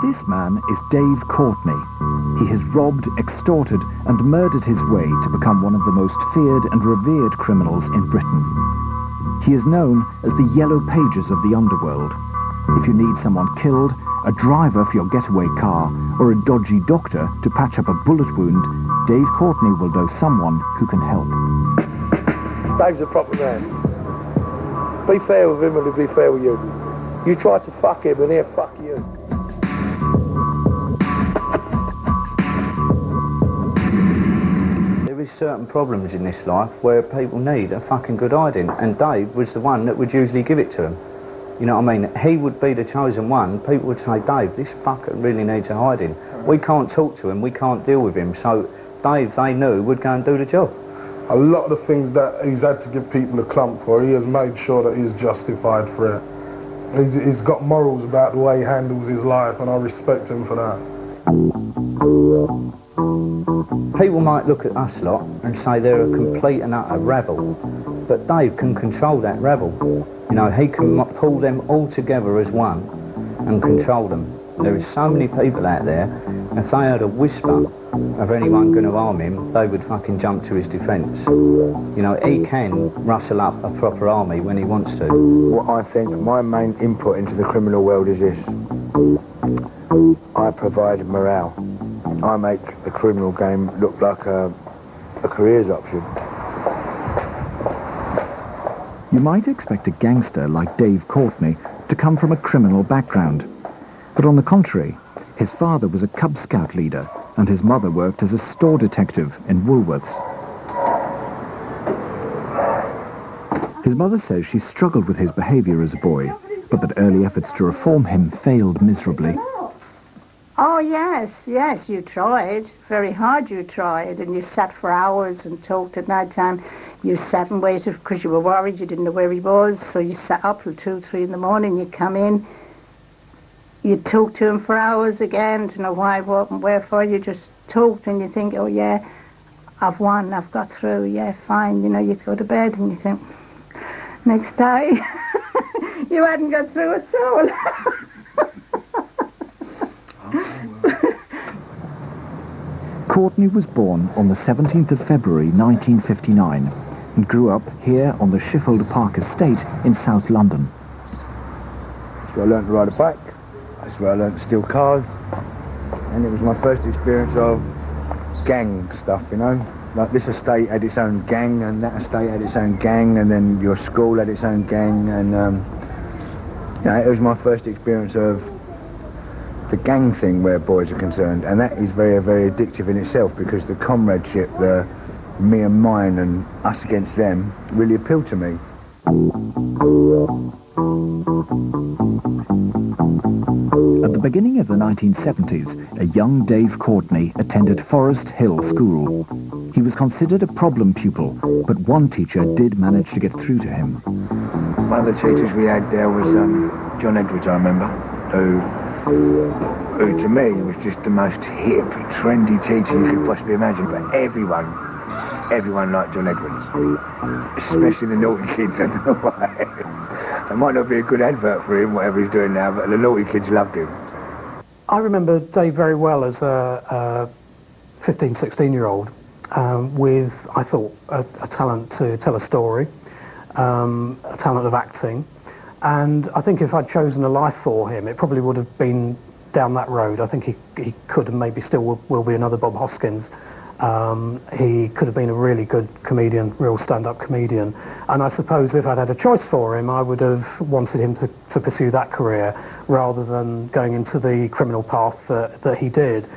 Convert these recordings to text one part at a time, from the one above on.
This man is Dave Courtney. He has robbed, extorted and murdered his way to become one of the most feared and revered criminals in Britain. He is known as the Yellow Pages of the underworld. If you need someone killed, a driver for your getaway car, or a dodgy doctor to patch up a bullet wound, Dave Courtney will know someone who can help. Dave's a proper man. Be fair with him and he'll be fair with you. You try to fuck him and he'll fuck you. There is certain problems in this life where people need a fucking good hiding, and Dave was the one that would usually give it to them. You know what I mean? He would be the chosen one. People would say, Dave, this fucker really needs a hiding. We can't talk to him, we can't deal with him, so Dave, they knew, would go and do the job. A lot of the things that he's had to give people a clump for, he has made sure that he's justified for it. He's got morals about the way he handles his life, and I respect him for that. People might look at us lot and say they're a complete and utter rabble, but Dave can control that rabble. You know, he can pull them all together as one and control them. There is so many people out there, if they heard a whisper of anyone going to harm him, they would fucking jump to his defence. You know, he can rustle up a proper army when he wants to. What I think my main input into the criminal world is this. I provide morale. I make the criminal game look like a careers option. You might expect a gangster like Dave Courtney to come from a criminal background. But on the contrary, his father was a Cub Scout leader and his mother worked as a store detective in Woolworths. His mother says she struggled with his behaviour as a boy, but that early efforts to reform him failed miserably. Oh, yes, you tried. Very hard you tried, and you sat for hours and talked at night time. You sat and waited because you were worried, you didn't know where he was, so you sat up till 2, 3 in the morning, you come in, you talked to him for hours again to know why, what and wherefore. You just talked and you think, oh yeah, I've won, I've got through, yeah, fine. You know, you go to bed and you think, next day, you hadn't got through a soul. Courtney was born on the 17th of February 1959 and grew up here on the Sheffield Park estate in South London. That's where I learned to ride a bike, that's where I learned to steal cars, and it was my first experience of gang stuff, you know. Like this estate had its own gang, and that estate had its own gang, and then your school had its own gang, and you know, it was my first experience of the gang thing where boys are concerned, and that is very, very addictive in itself, because the comradeship, the me and mine and us against them really appealed to me. At the beginning of the 1970s, a young Dave Courtney attended Forest Hill School. He was considered a problem pupil, but one teacher did manage to get through to him. One of the teachers we had there was John Edwards, I remember, who to me was just the most hip, trendy teacher you could possibly imagine. But everyone liked John Edwards, especially the naughty kids. I don't know why. It might not be a good advert for him, whatever he's doing now, but the naughty kids loved him. I remember Dave very well as a 15, 16-year-old with, I thought, a talent to tell a story, a talent of acting. And I think if I'd chosen a life for him, it probably would have been down that road. I think he could and maybe still will be another Bob Hoskins. He could have been a really good comedian, real stand-up comedian. And I suppose if I'd had a choice for him, I would have wanted him to pursue that career rather than going into the criminal path that he did.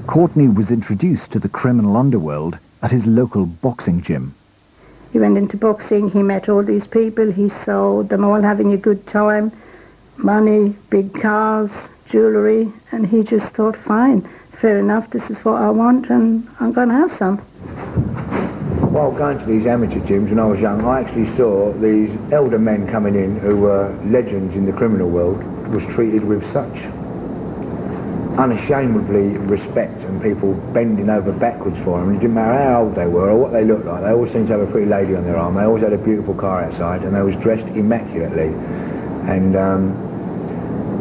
Courtney was introduced to the criminal underworld at his local boxing gym. He went into boxing, he met all these people, he saw them all having a good time, money, big cars, jewellery, and he just thought, fine, fair enough, this is what I want and I'm going to have some. While going to these amateur gyms when I was young, I actually saw these elder men coming in who were legends in the criminal world, was treated with such unashamedly respect, and people bending over backwards for them. It didn't matter how old they were or what they looked like. They always seemed to have a pretty lady on their arm. They always had a beautiful car outside, and they was dressed immaculately. And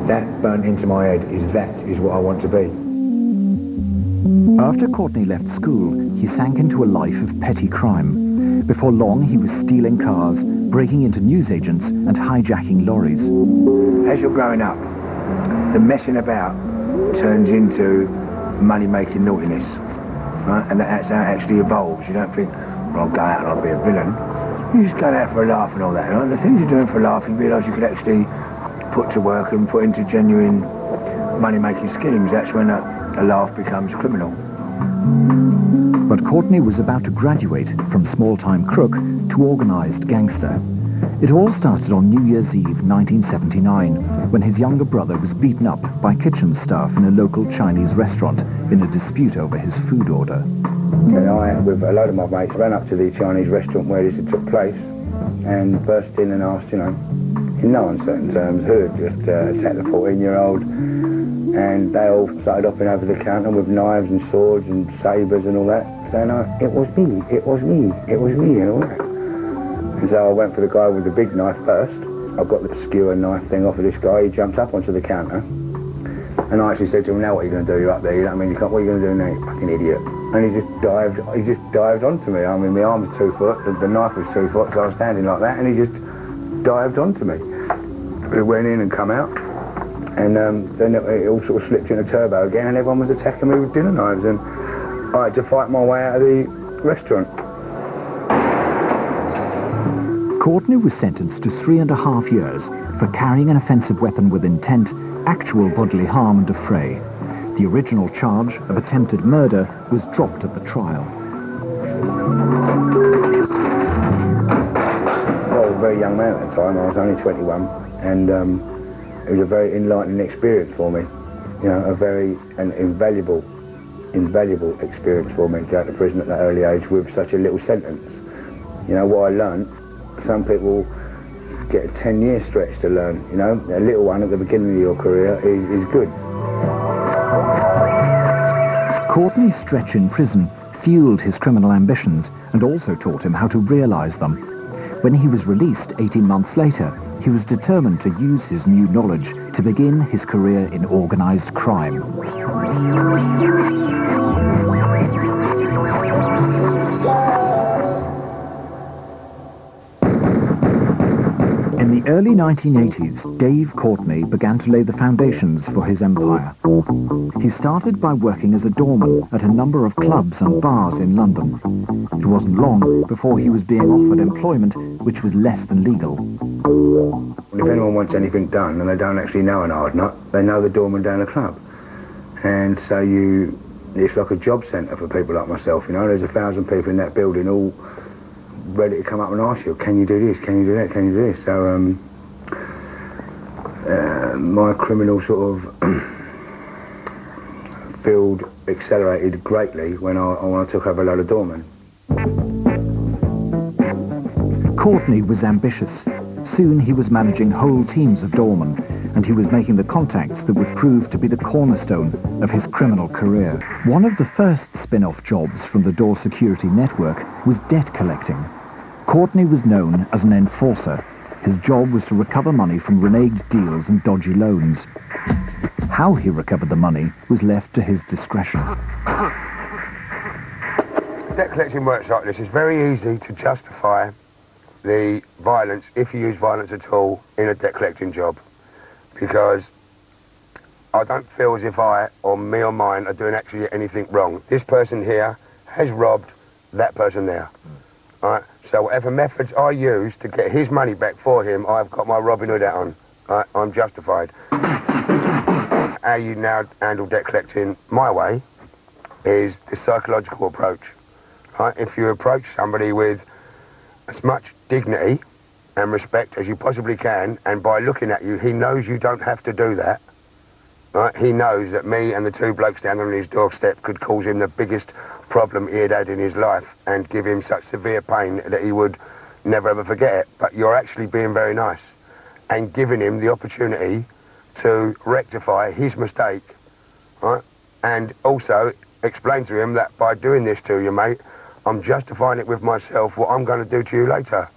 that burnt into my head, that is what I want to be. After Courtney left school, he sank into a life of petty crime. Before long, he was stealing cars, breaking into newsagents and hijacking lorries. As you're growing up, the messing about turns into money-making naughtiness, right? And that's how it actually evolves. You don't think, well, I'll go out and I'll be a villain. You just go out for a laugh and all that. Right? The things you're doing for a laugh, you realise you could actually put to work and put into genuine money-making schemes. That's when a laugh becomes criminal. But Courtney was about to graduate from small-time crook to organised gangster. It all started on New Year's Eve 1979, when his younger brother was beaten up by kitchen staff in a local Chinese restaurant in a dispute over his food order. And I, with a load of my mates, ran up to the Chinese restaurant where this had took place and burst in and asked, you know, in no uncertain terms, who had just attacked the 14-year-old. And they all started hopping over the counter with knives and swords and sabres and all that, saying, it was me, it was me, it was me, and all that. And so I went for the guy with the big knife first. I got the skewer knife thing off of this guy. He jumped up onto the counter. And I actually said to him, now what are you going to do? You're up there, you know what I mean? What are you going to do now, you fucking idiot? And he just dived onto me. I mean, my arm was 2 foot, the knife was 2 foot, so I was standing like that, and he just dived onto me. We went in and come out. And then it all sort of slipped into turbo again, and everyone was attacking me with dinner knives, and I had to fight my way out of the restaurant. Courtney was sentenced to 3.5 years for carrying an offensive weapon with intent, actual bodily harm and affray. The original charge of attempted murder was dropped at the trial. I was a very young man at the time. I was only 21, and it was a very enlightening experience for me. You know, an invaluable experience for me, going to prison at that early age with such a little sentence. You know, what I learned, some people get a 10-year stretch to learn. You know, a little one at the beginning of your career is good. Courtney's stretch in prison fueled his criminal ambitions and also taught him how to realise them. When he was released 18 months later, he was determined to use his new knowledge to begin his career in organised crime. In the early 1980s, Dave Courtney began to lay the foundations for his empire. He started by working as a doorman at a number of clubs and bars in London. It wasn't long before he was being offered employment which was less than legal. If anyone wants anything done and they don't actually know an hard nut, they know the doorman down the club. And so it's like a job centre for people like myself, you know. There's 1,000 people in that building all ready to come up and ask you, can you do this, can you do that, can you do this? So my criminal sort of field accelerated greatly when I took over a load of doormen. Courtney was ambitious. Soon he was managing whole teams of doormen, and he was making the contacts that would prove to be the cornerstone of his criminal career. One of the first spin-off jobs from the door security network was debt collecting. Courtney was known as an enforcer. His job was to recover money from reneged deals and dodgy loans. How he recovered the money was left to his discretion. Debt collecting works like this. It's very easy to justify the violence, if you use violence at all, in a debt collecting job. Because I don't feel as if I, or me or mine, are doing actually anything wrong. This person here has robbed that person there. Right? So whatever methods I use to get his money back for him, I've got my Robin Hood hat on. Right? I'm justified. How you now handle debt collecting my way is the psychological approach. Right? If you approach somebody with as much dignity and respect as you possibly can, and by looking at you, he knows you don't have to do that. Right? He knows that me and the two blokes standing on his doorstep could cause him the biggest problem he had in his life and give him such severe pain that he would never ever forget it. But you're actually being very nice and giving him the opportunity to rectify his mistake, right? And also explain to him that by doing this to you, mate, I'm justifying it with myself what I'm going to do to you later.